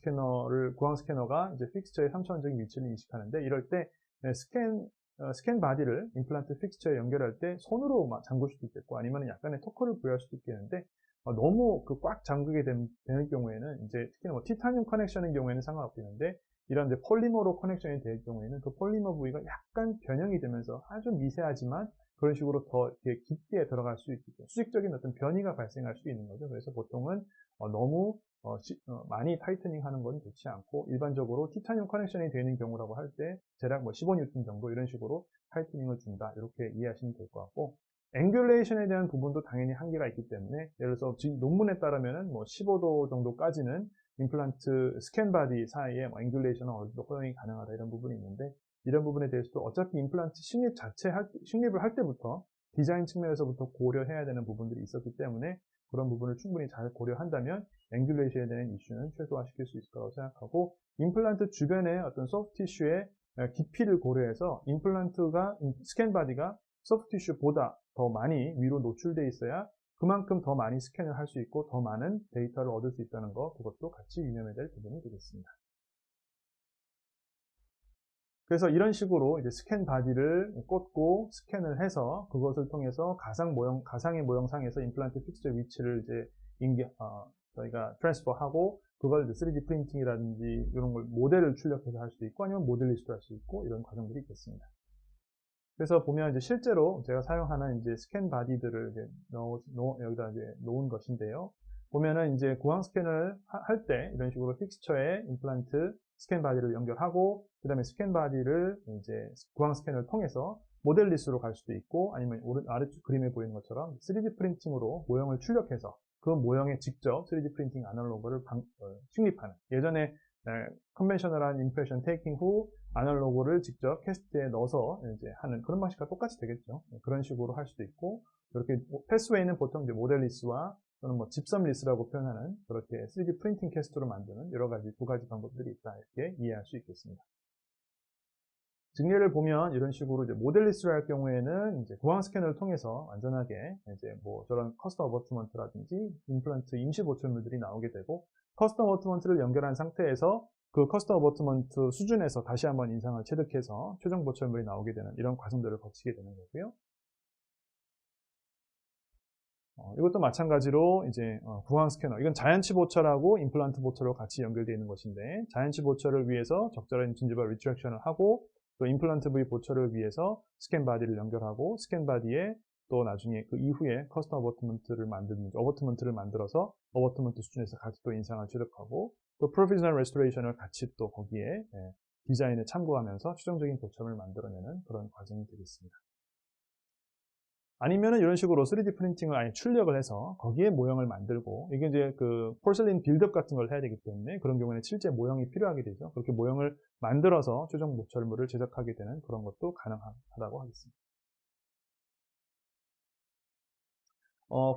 스캐너가 이제 픽스처의 3차원적인 위치를 인식하는데, 이럴 때 스캔 바디를 임플란트 픽스처에 연결할 때 손으로 잠글 수도 있겠고 아니면 약간의 토크를 부여할 수도 있겠는데, 너무 꽉 잠그게 되는 경우에는 이제 특히 뭐 티타늄 커넥션인 경우에는 상관없겠는데, 이런 이제 폴리머로 커넥션이 될 경우에는 그 폴리머 부위가 약간 변형이 되면서 아주 미세하지만 그런 식으로 더 이렇게 깊게 들어갈 수 있고 수직적인 어떤 변이가 발생할 수 있는 거죠. 그래서 보통은 너무 많이 타이트닝 하는 건 좋지 않고, 일반적으로 티타늄 커넥션이 되는 경우라고 할 때 대략 뭐 15N 정도 이런 식으로 타이트닝을 준다, 이렇게 이해하시면 될 것 같고, 앵귤레이션에 대한 부분도 당연히 한계가 있기 때문에, 예를 들어서 지금 논문에 따르면은 뭐 15도 정도까지는 임플란트 스캔 바디 사이에 뭐 앵귤레이션은 어느 정도 허용이 가능하다, 이런 부분이 있는데, 이런 부분에 대해서도 어차피 임플란트 식립을 할 때부터 디자인 측면에서부터 고려해야 되는 부분들이 있었기 때문에, 그런 부분을 충분히 잘 고려한다면 앵귤레이션에 대한 이슈는 최소화시킬 수 있을 거라고 생각하고, 임플란트 주변의 어떤 소프트 티슈의 깊이를 고려해서 임플란트가 스캔 바디가 소프트 티슈보다 더 많이 위로 노출되어 있어야 그만큼 더 많이 스캔을 할 수 있고 더 많은 데이터를 얻을 수 있다는 것, 그것도 같이 유념해야 될 부분이 되겠습니다. 그래서 이런 식으로 이제 스캔 바디를 꽂고 스캔을 해서 그것을 통해서 가상의 모형상에서 임플란트 픽스처 위치를 이제 저희가 트랜스퍼하고, 그걸 3D 프린팅이라든지 이런 걸 모델을 출력해서 할 수도 있고 아니면 모델리스트로 할 수 있고, 이런 과정들이 있겠습니다. 그래서 보면 이제 실제로 제가 사용하는 이제 스캔 바디들을 이제 여기다 이제 놓은 것인데요. 보면은 이제 구강 스캔을 할 때 이런 식으로 픽스처에 임플란트 스캔 바디를 연결하고, 그 다음에 스캔 바디를 이제 구강 스캔을 통해서 모델리스트로 갈 수도 있고, 아니면 아래쪽 그림에 보이는 것처럼 3D 프린팅으로 모형을 출력해서 그 모형에 직접 3D 프린팅 아날로그를 식립하는, 예전에 컨벤셔널한 임프레션 테이킹 후 아날로그를 직접 캐스트에 넣어서 이제 하는 그런 방식과 똑같이 되겠죠. 그런 식으로 할 수도 있고, 이렇게 패스웨이는 보통 이제 모델리스와 또는 뭐 집섬 리스라고 표현하는 그렇게 3D 프린팅 캐스트로 만드는 여러 가지 두 가지 방법들이 있다 이렇게 이해할 수 있겠습니다. 증례를 보면 이런 식으로 이제 모델 리스를 할 경우에는 이제 구강 스캐너를 통해서 안전하게 이제 뭐 저런 커스텀 어버트먼트라든지 임플란트 임시 보철물들이 나오게 되고 커스텀 어버트먼트를 연결한 상태에서 그 커스텀 어버트먼트 수준에서 다시 한번 인상을 체득해서 최종 보철물이 나오게 되는 이런 과정들을 거치게 되는 거고요. 이것도 마찬가지로 이제 구강 스캐너, 이건 자연치 보철하고 임플란트 보철로 같이 연결되어 있는 것인데 자연치 보철을 위해서 적절한 진지발 리트랙션을 하고 또 임플란트 부위 보철을 위해서 스캔 바디를 연결하고 스캔 바디에 또 나중에 그 이후에 커스텀 어버트먼트를 만들어서 어버트먼트 수준에서 같이 또 인상을 취득하고 또 프로비저널 레스토레이션을 같이 또 거기에 디자인에 참고하면서 최종적인 보철을 만들어내는 그런 과정이 되겠습니다. 아니면은 이런 식으로 3D 프린팅을 아예 출력을 해서 거기에 모형을 만들고 이게 이제 그 포슬린 빌드업 같은 걸 해야 되기 때문에 그런 경우에는 실제 모형이 필요하게 되죠. 그렇게 모형을 만들어서 최종 보철물을 제작하게 되는 그런 것도 가능하다고 하겠습니다.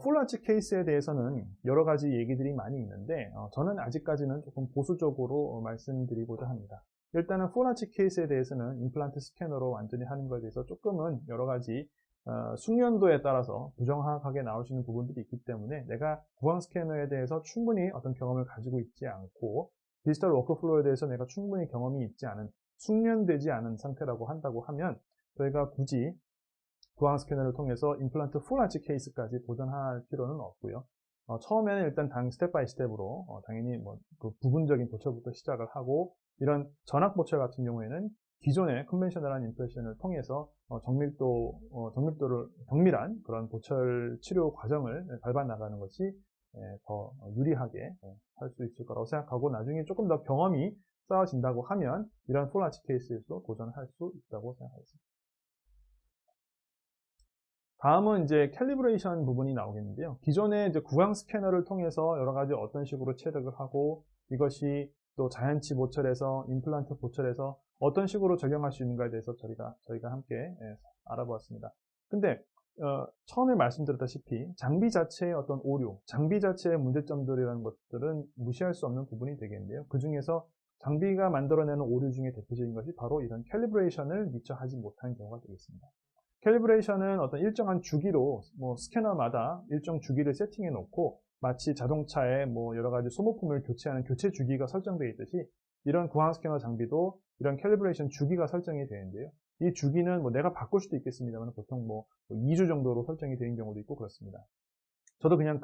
풀라치 케이스에 대해서는 여러 가지 얘기들이 많이 있는데 저는 아직까지는 조금 보수적으로 말씀드리고자 합니다. 일단은 풀라치 케이스에 대해서는 임플란트 스캐너로 완전히 하는 것에 대해서 조금은 여러 가지 숙련도에 따라서 부정확하게 나올 수 있는 부분들이 있기 때문에 내가 구강 스캐너에 대해서 충분히 어떤 경험을 가지고 있지 않고 디지털 워크플로우에 대해서 내가 충분히 경험이 있지 않은 숙련되지 않은 상태라고 한다고 하면 저희가 굳이 구강 스캐너를 통해서 임플란트 풀아치 케이스까지 도전할 필요는 없고요. 처음에는 일단 스텝 바이 스텝으로 당연히 뭐 그 부분적인 보철부터 시작을 하고 이런 전악 보철 같은 경우에는 기존의 컨벤셔널한 임프레션을 통해서 정밀한 그런 보철 치료 과정을 밟아 나가는 것이 더 유리하게 할 수 있을 거라고 생각하고 나중에 조금 더 경험이 쌓아진다고 하면 이런 풀아치 케이스에서 도전할 수 있다고 생각하겠습니다. 다음은 이제 캘리브레이션 부분이 나오겠는데요. 기존의 이제 구강 스캐너를 통해서 여러 가지 어떤 식으로 체득을 하고 이것이 또 자연치 보철에서 임플란트 보철에서 어떤 식으로 적용할 수 있는가에 대해서 저희가 함께 알아보았습니다. 근데 처음에 말씀드렸다시피 장비 자체의 어떤 오류, 장비 자체의 문제점들이라는 것들은 무시할 수 없는 부분이 되겠는데요. 그 중에서 장비가 만들어내는 오류 중에 대표적인 것이 바로 이런 캘리브레이션을 미처 하지 못한 경우가 되겠습니다. 캘리브레이션은 어떤 일정한 주기로 스캐너마다 일정 주기를 세팅해 놓고 마치 자동차에 여러 가지 소모품을 교체하는 교체 주기가 설정되어 있듯이 이런 구강 스캐너 장비도 이런 캘리브레이션 주기가 설정이 되는데요. 이 주기는 내가 바꿀 수도 있겠습니다만 보통 2주 정도로 설정이 되는 경우도 있고 그렇습니다. 저도 그냥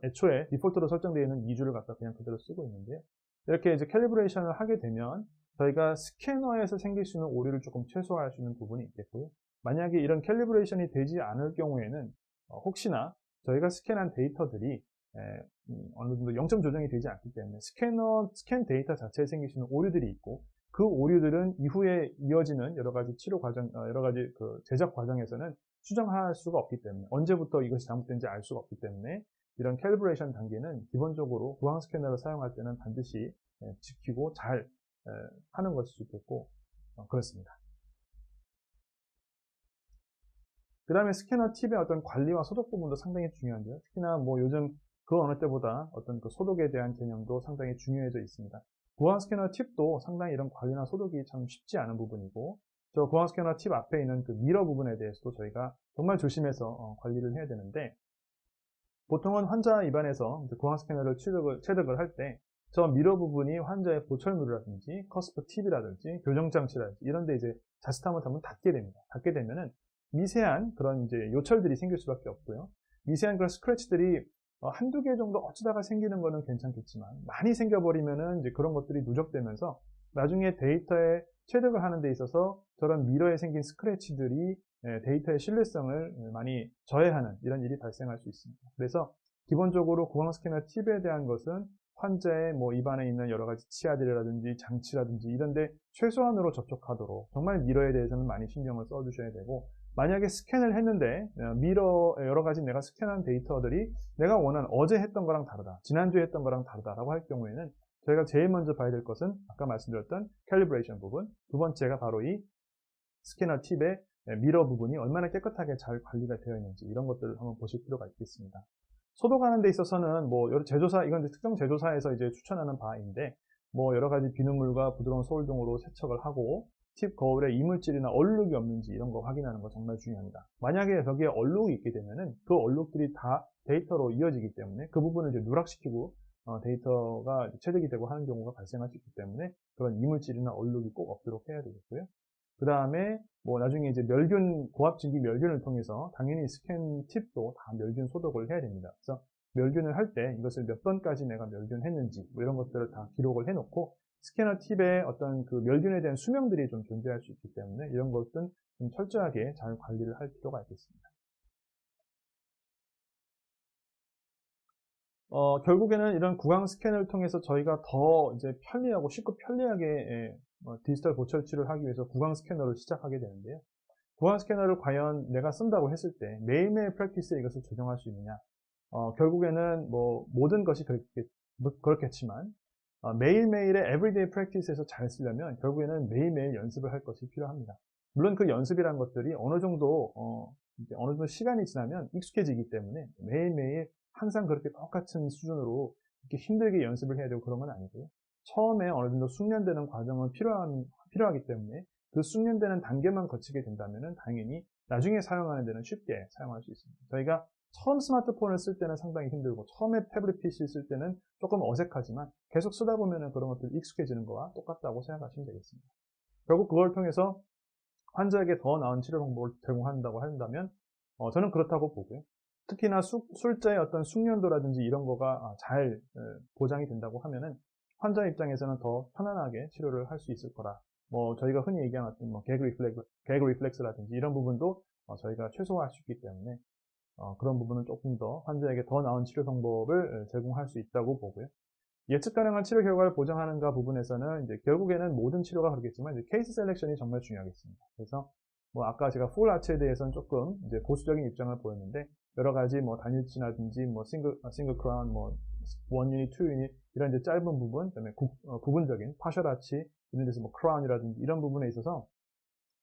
애초에 디폴트로 설정되어 있는 2주를 갖다 그냥 그대로 쓰고 있는데요. 이렇게 이제 캘리브레이션을 하게 되면 저희가 스캐너에서 생길 수 있는 오류를 조금 최소화할 수 있는 부분이 있겠고요. 만약에 이런 캘리브레이션이 되지 않을 경우에는 혹시나 저희가 스캔한 데이터들이 어느 정도 0점 조정이 되지 않기 때문에 스캔 데이터 자체에 생길 수 있는 오류들이 있고 그 오류들은 이후에 이어지는 여러 가지 치료 과정, 여러 가지 그 제작 과정에서는 수정할 수가 없기 때문에 언제부터 이것이 잘못된지 알 수가 없기 때문에 이런 캘리브레이션 단계는 기본적으로 구강 스캐너를 사용할 때는 반드시 지키고 잘 하는 것일 수 있겠고 그렇습니다. 그 다음에 스캐너 팁의 어떤 관리와 소독 부분도 상당히 중요한데요. 특히나 요즘 그 어느 때보다 어떤 그 소독에 대한 개념도 상당히 중요해져 있습니다. 구강 스캐너 팁도 상당히 이런 관리나 소독이 참 쉽지 않은 부분이고 저 구강 스캐너 팁 앞에 있는 그 미러 부분에 대해서도 저희가 정말 조심해서 관리를 해야 되는데 보통은 환자 입안에서 구강 스캐너를 체득을 할 때 저 미러 부분이 환자의 보철물이라든지 커스프 팁이라든지 교정장치라든지 이런 데 이제 자칫하면 닿게 됩니다. 닿게 되면은 미세한 그런 이제 요철들이 생길 수밖에 없고요. 미세한 그런 스크래치들이 한두 개 정도 어쩌다가 생기는 거는 괜찮겠지만 많이 생겨버리면은 이제 그런 것들이 누적되면서 나중에 데이터에 체득을 하는 데 있어서 저런 미러에 생긴 스크래치들이 데이터의 신뢰성을 많이 저해하는 이런 일이 발생할 수 있습니다. 그래서 기본적으로 구강 스캐너 팁에 대한 것은 환자의 입안에 있는 여러 가지 치아들이라든지 장치라든지 이런 데 최소한으로 접촉하도록 정말 미러에 대해서는 많이 신경을 써주셔야 되고 만약에 스캔을 했는데 미러 여러 가지 내가 스캔한 데이터들이 내가 원하는 어제 했던 거랑 다르다, 지난주에 했던 거랑 다르다라고 할 경우에는 저희가 제일 먼저 봐야 될 것은 아까 말씀드렸던 캘리브레이션 부분, 두 번째가 바로 이 스캐너 팁의 미러 부분이 얼마나 깨끗하게 잘 관리가 되어 있는지 이런 것들을 한번 보실 필요가 있겠습니다. 소독하는 데 있어서는 뭐 여러 제조사, 이건 이제 특정 제조사에서 이제 추천하는 바인데, 뭐 여러 가지 비눗물과 부드러운 소울 등으로 세척을 하고 팁 거울에 이물질이나 얼룩이 없는지 이런 거 확인하는 거 정말 중요합니다. 만약에 저기에 얼룩이 있게 되면은 그 얼룩들이 다 데이터로 이어지기 때문에 그 부분을 이제 누락시키고 데이터가 체득이 되고 하는 경우가 발생할 수 있기 때문에 그런 이물질이나 얼룩이 꼭 없도록 해야 되겠고요. 그 다음에 뭐 나중에 이제 멸균, 고압증기 멸균을 통해서 당연히 스캔 팁도 다 멸균 소독을 해야 됩니다. 그래서 멸균을 할 때 이것을 몇 번까지 내가 멸균했는지 뭐 이런 것들을 다 기록을 해놓고 스캐너 팁에 어떤 그 멸균에 대한 수명들이 좀 존재할 수 있기 때문에 이런 것은 좀 철저하게 잘 관리를 할 필요가 있겠습니다. 결국에는 이런 구강 스캔을 통해서 저희가 더 이제 편리하고 쉽고 편리하게 디지털 보철 치료를 하기 위해서 구강 스캐너를 시작하게 되는데요. 구강 스캐너를 과연 내가 쓴다고 했을 때 매일매일 프랙티스에 이것을 적용할 수 있느냐? 결국에는 뭐 모든 것이 그렇겠지만 매일매일의 everyday practice에서 잘 쓰려면 결국에는 매일매일 연습을 할 것이 필요합니다. 물론 그 연습이란 것들이 어느 정도 시간이 지나면 익숙해지기 때문에 매일매일 항상 그렇게 똑같은 수준으로 이렇게 힘들게 연습을 해야 되고 그런 건 아니고요. 처음에 어느 정도 숙련되는 과정은 필요하기 때문에 그 숙련되는 단계만 거치게 된다면 당연히 나중에 사용하는 데는 쉽게 사용할 수 있습니다. 저희가 처음 스마트폰을 쓸 때는 상당히 힘들고 처음에 태블릿 PC 쓸 때는 조금 어색하지만 계속 쓰다 보면 그런 것들이 익숙해지는 거와 똑같다고 생각하시면 되겠습니다. 결국 그걸 통해서 환자에게 더 나은 치료 방법을 제공한다고 한다면 저는 그렇다고 보고요. 특히나 술자의 어떤 숙련도라든지 이런 거가 잘 보장이 된다고 하면은 환자 입장에서는 더 편안하게 치료를 할 수 있을 거라. 뭐 저희가 흔히 얘기하는 뭐 개그 리플렉스라든지 이런 부분도 저희가 최소화할 수 있기 때문에 그런 부분은 조금 더 환자에게 더 나은 치료 방법을 제공할 수 있다고 보고요. 예측 가능한 치료 결과를 보장하는가 부분에서는 이제 결국에는 모든 치료가 그렇겠지만 이제 케이스 셀렉션이 정말 중요하겠습니다. 그래서 뭐 아까 제가 풀 아치에 대해서는 조금 이제 보수적인 입장을 보였는데 여러 가지 뭐 단일치라든지 뭐 싱글 크라운, 뭐 원 유닛, 투 유닛 이런 이제 짧은 부분, 그다음에 부분적인 파셜 아치 이런 데서 뭐 크라운이라든지 이런 부분에 있어서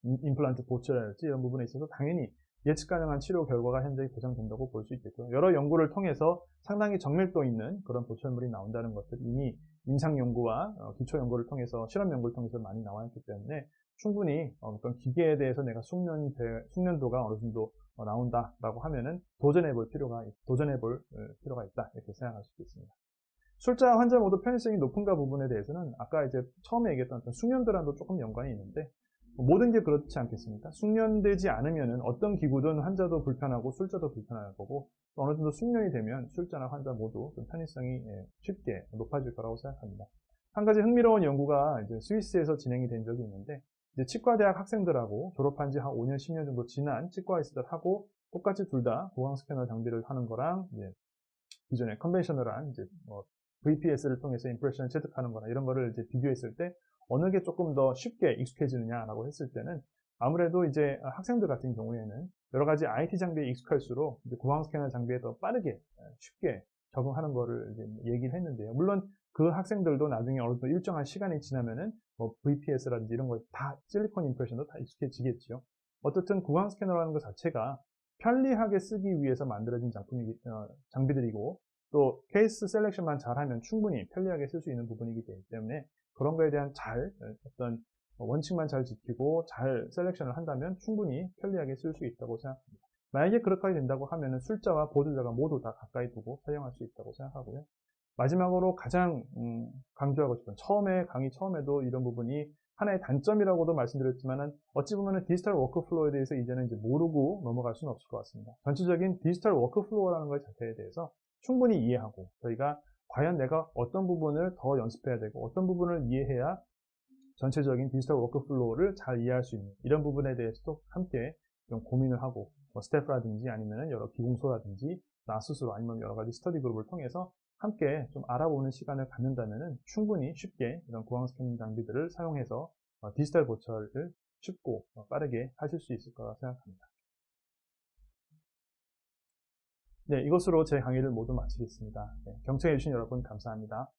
임플란트 보철이랄지 이런 부분에 있어서 당연히 예측 가능한 치료 결과가 현재 보장된다고 볼 수 있겠고요. 여러 연구를 통해서 상당히 정밀도 있는 그런 보철물이 나온다는 것들 이미 임상 연구와 기초 연구를 통해서 실험 연구를 통해서 많이 나와 있기 때문에 충분히 어떤 기계에 대해서 내가 숙련도가 어느 정도 나온다라고 하면은 도전해볼 필요가 있다 이렇게 생각할 수 있습니다. 술자 환자 모두 편의성이 높은가 부분에 대해서는 아까 이제 처음에 얘기했던 어떤 숙련도랑도 조금 연관이 있는데 모든 게 그렇지 않겠습니까? 숙련되지 않으면은 어떤 기구든 환자도 불편하고 술자도 불편할 거고 어느 정도 숙련이 되면 술자나 환자 모두 좀 편의성이 쉽게 높아질 거라고 생각합니다. 한 가지 흥미로운 연구가 이제 스위스에서 진행이 된 적이 있는데 이제 치과대학 학생들하고 졸업한 지 한 5년, 10년 정도 지난 치과의사들하고 똑같이 둘 다 구강 스캐너 장비를 하는 거랑 이제 기존의 컨벤셔널한 이제 뭐 VPS를 통해서 임프레션을 체득하는 거나 이런 거를 이제 비교했을 때 어느 게 조금 더 쉽게 익숙해지느냐라고 했을 때는 아무래도 이제 학생들 같은 경우에는 여러 가지 IT 장비에 익숙할수록 이제 구강 스캐너 장비에 더 빠르게 쉽게 적응하는 거를 이제 얘기를 했는데요. 물론 그 학생들도 나중에 어느 정도 일정한 시간이 지나면은 뭐 VPS라든지 이런 거 다 실리콘 임프레션도 다 익숙해지겠죠. 어쨌든 구강 스캐너라는 것 자체가 편리하게 쓰기 위해서 만들어진 장비들이고 또 케이스 셀렉션만 잘하면 충분히 편리하게 쓸 수 있는 부분이기 때문에 그런 거에 대한 어떤 원칙만 잘 지키고 잘 셀렉션을 한다면 충분히 편리하게 쓸 수 있다고 생각합니다. 만약에 그렇게 된다고 하면 술자와 보조자가 모두 다 가까이 두고 사용할 수 있다고 생각하고요. 마지막으로 가장 강조하고 싶은 강의 처음에도 이런 부분이 하나의 단점이라고도 말씀드렸지만은 어찌 보면은 디지털 워크플로우에 대해서 이제는 이제 모르고 넘어갈 수는 없을 것 같습니다. 전체적인 디지털 워크플로우라는 것 자체에 대해서 충분히 이해하고 저희가 과연 내가 어떤 부분을 더 연습해야 되고 어떤 부분을 이해해야 전체적인 디지털 워크플로우를 잘 이해할 수 있는 이런 부분에 대해서도 함께 좀 고민을 하고 뭐 스태프라든지 아니면 여러 기공소라든지 나 스스로 아니면 여러 가지 스터디 그룹을 통해서 함께 좀 알아보는 시간을 갖는다면 충분히 쉽게 이런 구강 스캐닝 장비들을 사용해서 디지털 보철을 쉽고 빠르게 하실 수 있을 거라 생각합니다. 네, 이것으로 제 강의를 모두 마치겠습니다. 네, 경청해주신 여러분 감사합니다.